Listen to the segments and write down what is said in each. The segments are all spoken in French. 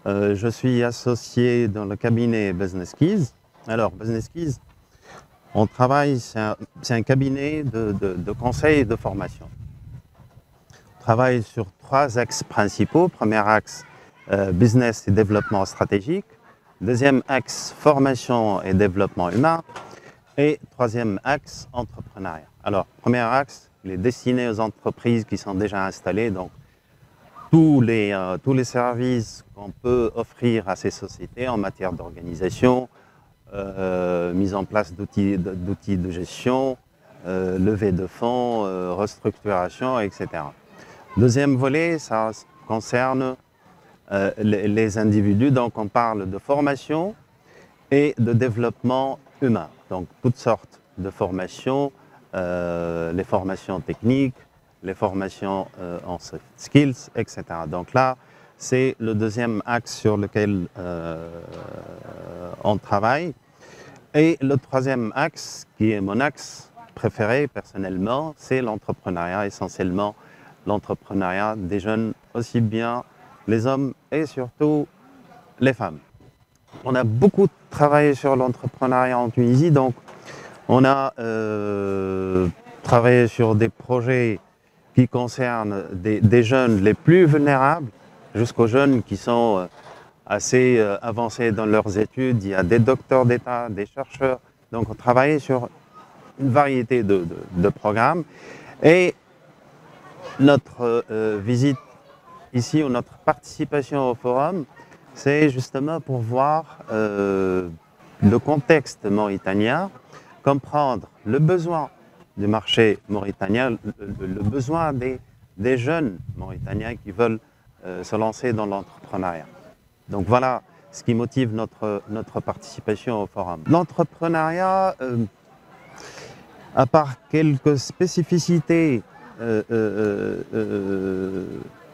Je suis associé dans le cabinet Business Keys. Alors, Business Keys, on travaille, c'est un cabinet de conseil et de formation. On travaille sur 3 axes principaux. Premier axe, business et développement stratégique. Deuxième axe, formation et développement humain. Et troisième axe, entrepreneuriat. Alors, premier axe, il est destiné aux entreprises qui sont déjà installées. Donc, tous les services qu'on peut offrir à ces sociétés en matière d'organisation, mise en place d'outils de gestion, levée de fonds, restructuration, etc. Deuxième volet, ça concerne les individus. Donc, on parle de formation et de développement humain. Donc, toutes sortes de formations, les formations techniques, les formations en soft skills, etc. Donc là, c'est le deuxième axe sur lequel on travaille. Et le troisième axe, qui est mon axe préféré personnellement, c'est l'entrepreneuriat, essentiellement l'entrepreneuriat des jeunes, aussi bien les hommes et surtout les femmes. On a beaucoup travaillé sur l'entrepreneuriat en Tunisie, donc on a travaillé sur des projets qui concernent des jeunes les plus vulnérables jusqu'aux jeunes qui sont assez avancés dans leurs études. Il y a des docteurs d'État, des chercheurs. Donc on travaille sur une variété de programmes. Et notre visite ici, ou notre participation au forum, c'est justement pour voir le contexte mauritanien, comprendre le besoin du marché mauritanien, le besoin des jeunes mauritaniens qui veulent se lancer dans l'entrepreneuriat. Donc voilà ce qui motive notre participation au forum. L'entrepreneuriat, à part quelques spécificités où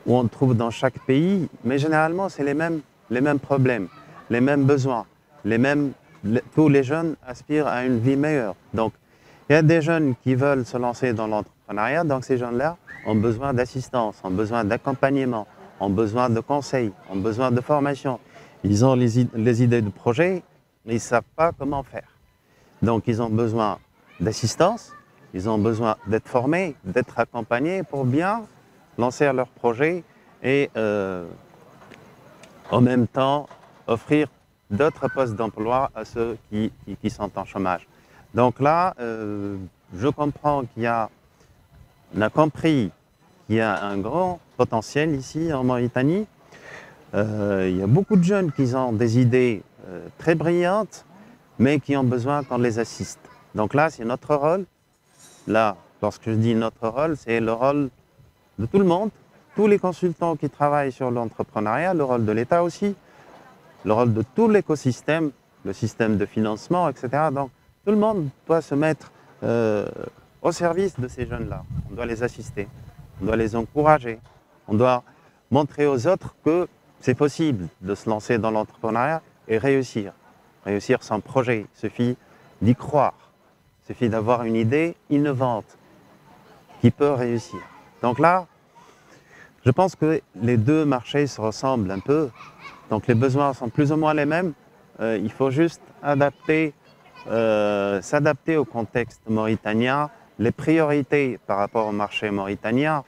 on trouve dans chaque pays, mais généralement c'est les mêmes problèmes, les mêmes besoins, tous les jeunes aspirent à une vie meilleure. Donc il y a des jeunes qui veulent se lancer dans l'entrepreneuriat, donc ces jeunes-là ont besoin d'assistance, ont besoin d'accompagnement, ont besoin de conseils, ont besoin de formation. Ils ont les idées de projet, mais ils ne savent pas comment faire. Donc ils ont besoin d'assistance, ils ont besoin d'être formés, d'être accompagnés pour bien lancer leur projet et en même temps offrir d'autres postes d'emploi à ceux qui sont en chômage. Donc là, je comprends on a compris qu'il y a un grand potentiel ici en Mauritanie. Il y a beaucoup de jeunes qui ont des idées très brillantes, mais qui ont besoin qu'on les assiste. Donc là, c'est notre rôle. Là, lorsque je dis notre rôle, c'est le rôle de tout le monde, tous les consultants qui travaillent sur l'entrepreneuriat, le rôle de l'État aussi, le rôle de tout l'écosystème, le système de financement, etc. Donc, tout le monde doit se mettre au service de ces jeunes-là. On doit les assister, on doit les encourager, on doit montrer aux autres que c'est possible de se lancer dans l'entrepreneuriat et réussir. Réussir son projet, il suffit d'y croire, il suffit d'avoir une idée innovante qui peut réussir. Donc là, je pense que les deux marchés se ressemblent un peu. Donc les besoins sont plus ou moins les mêmes. Il faut juste s'adapter au contexte mauritanien. Les priorités par rapport au marché mauritanien,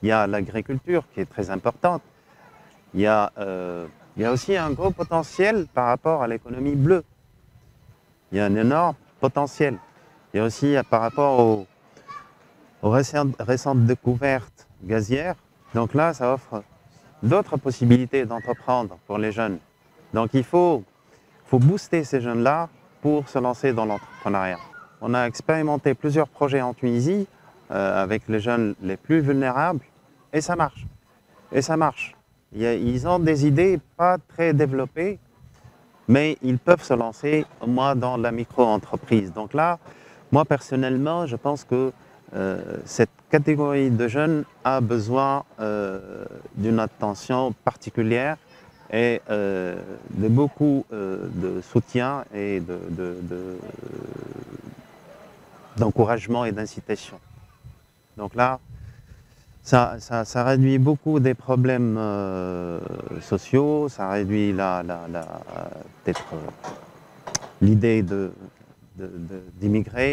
il y a l'agriculture qui est très importante. Il y a aussi un gros potentiel par rapport à l'économie bleue. Il y a un énorme potentiel. Il y a aussi par rapport aux récentes découvertes gazières. Donc là, ça offre d'autres possibilités d'entreprendre pour les jeunes. Donc il faut booster ces jeunes-là pour se lancer dans l'entrepreneuriat. On a expérimenté plusieurs projets en Tunisie avec les jeunes les plus vulnérables et ça marche. Et ça marche. Ils ont des idées pas très développées, mais ils peuvent se lancer au moins dans la micro-entreprise. Donc là, moi personnellement, je pense que cette catégorie de jeunes a besoin d'une attention particulière et de beaucoup de soutien et d'encouragement et d'incitation. Donc là, Ça réduit beaucoup des problèmes sociaux, ça réduit peut-être l'idée d'immigrer.